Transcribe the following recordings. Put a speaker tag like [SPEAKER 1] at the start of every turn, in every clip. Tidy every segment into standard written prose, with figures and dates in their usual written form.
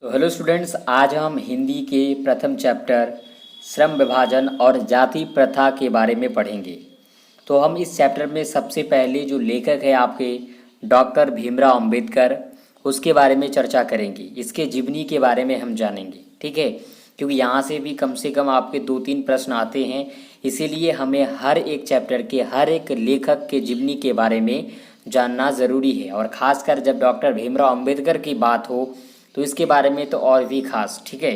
[SPEAKER 1] तो hello students, आज हम हिंदी के प्रथम चैप्टर श्रम विभाजन और जाति प्रथा के बारे में पढ़ेंगे। तो हम इस चैप्टर में सबसे पहले जो लेखक है आपके डॉक्टर भीमराव अंबेडकर, उसके बारे में चर्चा करेंगे। इसके जीवनी के बारे में हम जानेंगे, ठीक है, क्योंकि यहाँ से भी कम से कम आपके 2-3 प्रश्न आते हैं। इसीलिए हमें हर एक चैप्टर के हर एक लेखक के जीवनी के बारे में जानना ज़रूरी है, और ख़ासकर जब डॉक्टर भीमराव अंबेडकर की बात हो तो इसके बारे में तो और भी खास, ठीक है।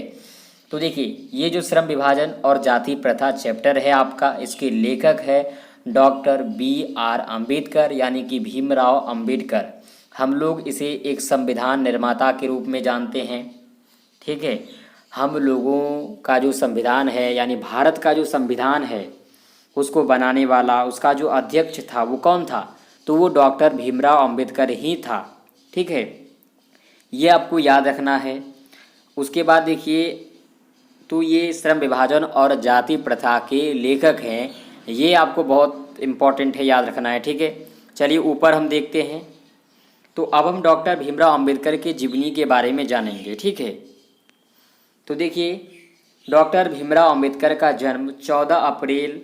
[SPEAKER 1] तो देखिए, ये जो श्रम विभाजन और जाति प्रथा चैप्टर है आपका, इसके लेखक है डॉक्टर B.R. अम्बेडकर, यानी कि भीमराव अंबेडकर। हम लोग इसे एक संविधान निर्माता के रूप में जानते हैं, ठीक है। हम लोगों का जो संविधान है, यानी भारत का जो संविधान है, उसको बनाने वाला, उसका जो अध्यक्ष था वो कौन था? तो वो डॉक्टर भीमराव अंबेडकर ही था, ठीक है। ये आपको याद रखना है। उसके बाद देखिए, तो ये श्रम विभाजन और जाति प्रथा के लेखक हैं, ये आपको बहुत इम्पॉर्टेंट है, याद रखना है, ठीक है। चलिए ऊपर हम देखते हैं। तो अब हम डॉक्टर भीमराव अंबेडकर के जीवनी के बारे में जानेंगे, ठीक है। तो देखिए, डॉक्टर भीमराव अंबेडकर का जन्म 14 अप्रैल,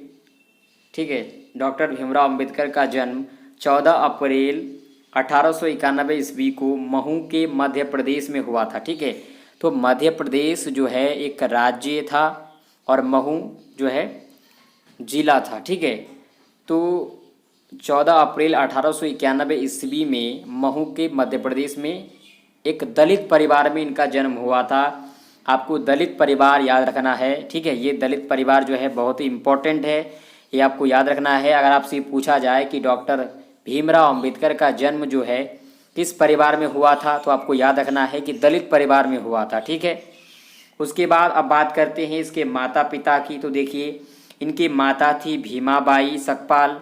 [SPEAKER 1] ठीक है, डॉक्टर भीमराव अंबेडकर का जन्म 14 अप्रैल 1891 ईस्वी को महू के मध्य प्रदेश में हुआ था, ठीक है। तो मध्य प्रदेश जो है एक राज्य था और महू जो है जिला था, ठीक है। तो 14 अप्रैल 1891 ईस्वी में महू के मध्य प्रदेश में एक दलित परिवार में इनका जन्म हुआ था। आपको दलित परिवार याद रखना है, ठीक है। ये दलित परिवार जो है बहुत ही इम्पोर्टेंट है, ये आपको याद रखना है। अगर आपसे पूछा जाए कि डॉक्टर भीमराव अंबेडकर का जन्म जो है किस परिवार में हुआ था, तो आपको याद रखना है कि दलित परिवार में हुआ था, ठीक है। उसके बाद अब बात करते हैं इसके माता पिता की। तो देखिए, इनकी माता थी भीमाबाई सकपाल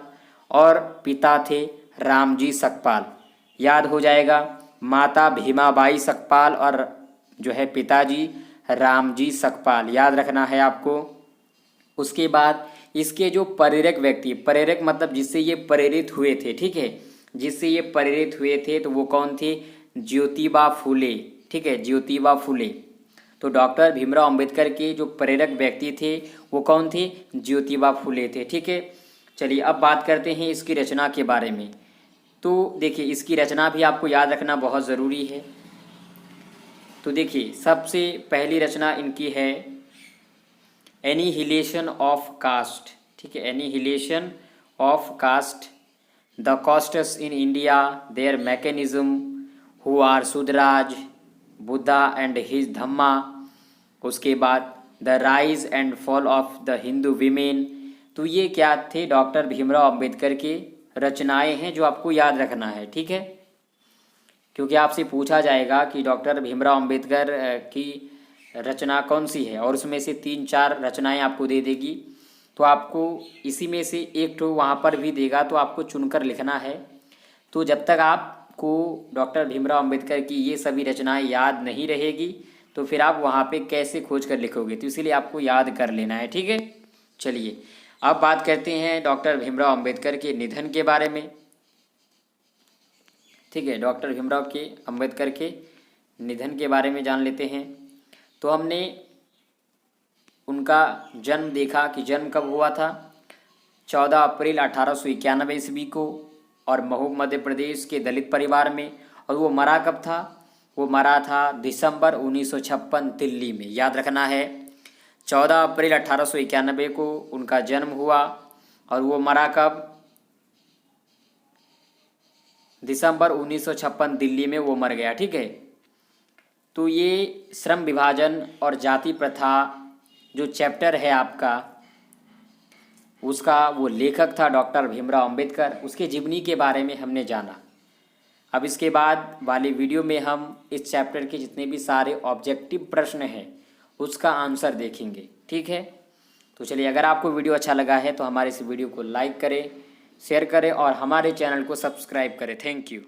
[SPEAKER 1] और पिता थे रामजी सकपाल। याद हो जाएगा, माता भीमाबाई सकपाल और जो है पिताजी रामजी सकपाल, याद रखना है आपको। उसके बाद इसके जो प्रेरक व्यक्ति, प्रेरक मतलब जिससे ये प्रेरित हुए थे, ठीक है, जिससे ये प्रेरित हुए थे, तो वो कौन थे? ज्योतिबा फूले, ठीक है, ज्योतिबा फूले। तो डॉक्टर भीमराव अंबेडकर के जो प्रेरक व्यक्ति थे वो कौन थे? ज्योतिबा फूले थे, ठीक है। चलिए अब बात करते हैं इसकी रचना के बारे में। तो देखिए, इसकी रचना भी आपको याद रखना बहुत ज़रूरी है। तो देखिए, सबसे पहली रचना इनकी है एनिहिलेशन ऑफ कास्ट, ठीक है, annihilation of caste, the castes in India, their mechanism, who are सुधराज, बुद्धा एंड हिज धम्मा। उसके बाद the rise and fall of the Hindu women. तो ये क्या थे? डॉक्टर भीमराव अंबेडकर के रचनाएं हैं जो आपको याद रखना है, ठीक है, क्योंकि आपसे पूछा जाएगा कि डॉक्टर भीमराव अंबेडकर की रचना कौन सी है, और उसमें से 3-4 रचनाएं आपको दे देगी। तो आपको इसी में से एक तो वहाँ पर भी देगा, तो आपको चुनकर लिखना है। तो जब तक आपको डॉक्टर भीमराव अंबेडकर की ये सभी रचनाएं याद नहीं रहेगी, तो फिर आप वहाँ पे कैसे खोज कर लिखोगे? तो इसीलिए आपको याद कर लेना है, ठीक है। चलिए अब बात करते हैं डॉक्टर भीमराव अंबेडकर के निधन के बारे में, ठीक है। डॉक्टर भीमराव के अंबेडकर के निधन के बारे में जान लेते हैं। तो हमने उनका जन्म देखा कि जन्म कब हुआ था? 14 अप्रैल 1891 ईस्वी को, और महू मध्य प्रदेश के दलित परिवार में। और वो मरा कब था? वो मरा था दिसंबर 1956 दिल्ली में, याद रखना है। 14 अप्रैल 1891 को उनका जन्म हुआ और वो मरा कब? दिसंबर 1956 दिल्ली में वो मर गया, ठीक है। तो ये श्रम विभाजन और जाति प्रथा जो चैप्टर है आपका, उसका वो लेखक था डॉक्टर भीमराव अंबेडकर। उसके जीवनी के बारे में हमने जाना। अब इसके बाद वाले वीडियो में हम इस चैप्टर के जितने भी सारे ऑब्जेक्टिव प्रश्न हैं उसका आंसर देखेंगे, ठीक है। तो चलिए, अगर आपको वीडियो अच्छा लगा है तो हमारे इस वीडियो को लाइक करें, शेयर करें और हमारे चैनल को सब्सक्राइब करें। Thank you.